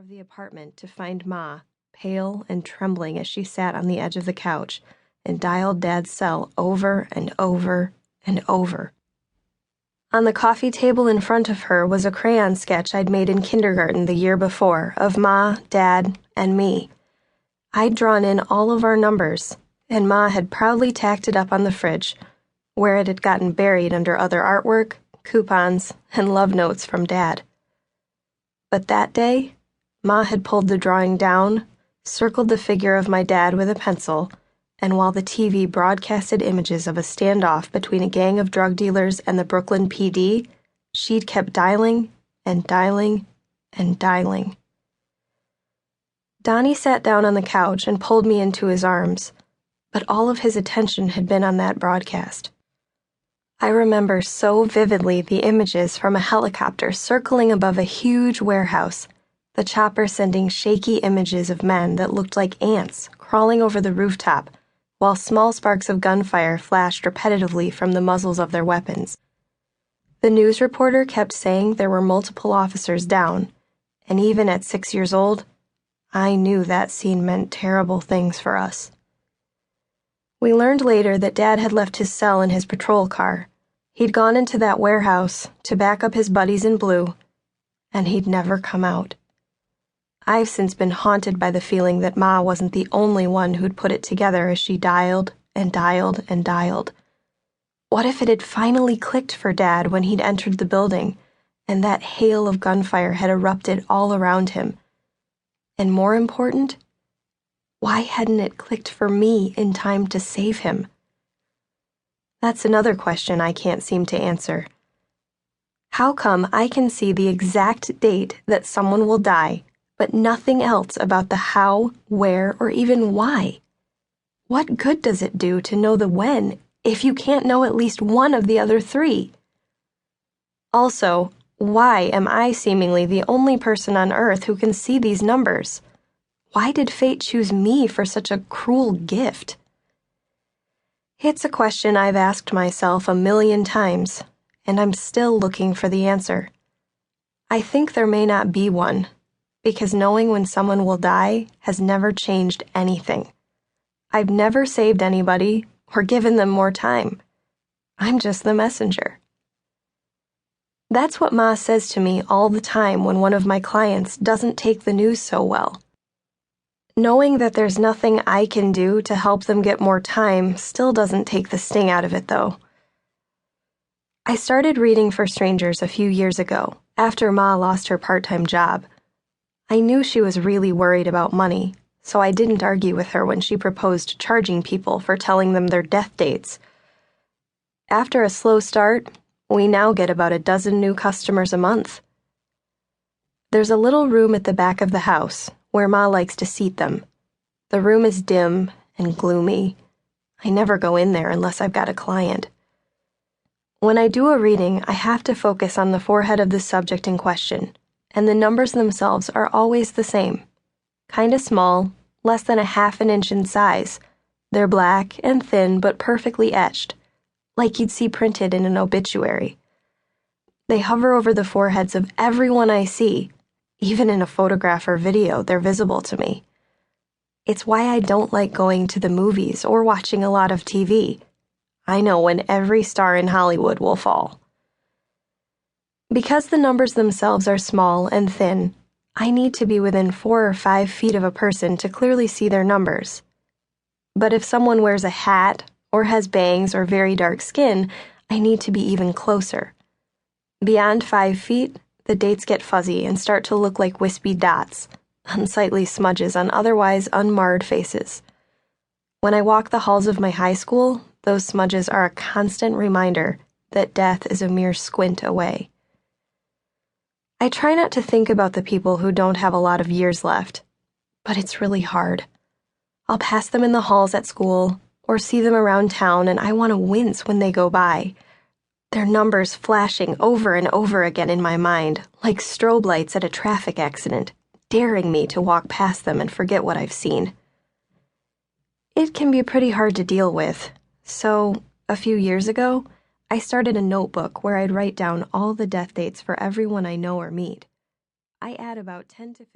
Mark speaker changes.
Speaker 1: of the apartment to find Ma, pale and trembling as she sat on the edge of the couch and dialed Dad's cell over and over and over. On the coffee table in front of her was a crayon sketch I'd made in kindergarten the year before of Ma, Dad, and me. I'd drawn in all of our numbers, and Ma had proudly tacked it up on the fridge, where it had gotten buried under other artwork, coupons, and love notes from Dad. But that day, Ma had pulled the drawing down, circled the figure of my dad with a pencil, and while the TV broadcasted images of a standoff between a gang of drug dealers and the Brooklyn PD, she'd kept dialing and dialing and dialing. Donnie sat down on the couch and pulled me into his arms, but all of his attention had been on that broadcast. I remember so vividly the images from a helicopter circling above a huge warehouse, the chopper sending shaky images of men that looked like ants crawling over the rooftop, while small sparks of gunfire flashed repetitively from the muzzles of their weapons. The news reporter kept saying there were multiple officers down, and even at 6 years old, I knew that scene meant terrible things for us. We learned later that Dad had left his cell in his patrol car. He'd gone into that warehouse to back up his buddies in blue, and he'd never come out. I've since been haunted by the feeling that Ma wasn't the only one who'd put it together as she dialed and dialed and dialed. What if it had finally clicked for Dad when he'd entered the building, and that hail of gunfire had erupted all around him? And more important, why hadn't it clicked for me in time to save him? That's another question I can't seem to answer. How come I can see the exact date that someone will die, but nothing else about the how, where, or even why? What good does it do to know the when if you can't know at least one of the other three? Also, why am I seemingly the only person on Earth who can see these numbers? Why did fate choose me for such a cruel gift? It's a question I've asked myself 1,000,000 times, and I'm still looking for the answer. I think there may not be one, because knowing when someone will die has never changed anything. I've never saved anybody or given them more time. I'm just the messenger. That's what Ma says to me all the time when one of my clients doesn't take the news so well. Knowing that there's nothing I can do to help them get more time still doesn't take the sting out of it, though. I started reading for strangers a few years ago, after Ma lost her part-time job. I knew she was really worried about money, so I didn't argue with her when she proposed charging people for telling them their death dates. After a slow start, we now get about 12 new customers a month. There's a little room at the back of the house where Ma likes to seat them. The room is dim and gloomy. I never go in there unless I've got a client. When I do a reading, I have to focus on the forehead of the subject in question, and the numbers themselves are always the same. Kinda small, less than 1/2 inch in size. They're black and thin but perfectly etched, like you'd see printed in an obituary. They hover over the foreheads of everyone I see. Even in a photograph or video, they're visible to me. It's why I don't like going to the movies or watching a lot of TV. I know when every star in Hollywood will fall. Because the numbers themselves are small and thin, I need to be within 4 or 5 feet of a person to clearly see their numbers. But if someone wears a hat, or has bangs or very dark skin, I need to be even closer. Beyond 5 feet, the dates get fuzzy and start to look like wispy dots, unsightly smudges on otherwise unmarred faces. When I walk the halls of my high school, those smudges are a constant reminder that death is a mere squint away. I try not to think about the people who don't have a lot of years left, but it's really hard. I'll pass them in the halls at school, or see them around town, and I want to wince when they go by. Their numbers flashing over and over again in my mind, like strobe lights at a traffic accident, daring me to walk past them and forget what I've seen. It can be pretty hard to deal with, so a few years ago, I started a notebook where I'd write down all the death dates for everyone I know or meet. I add about 10 to 15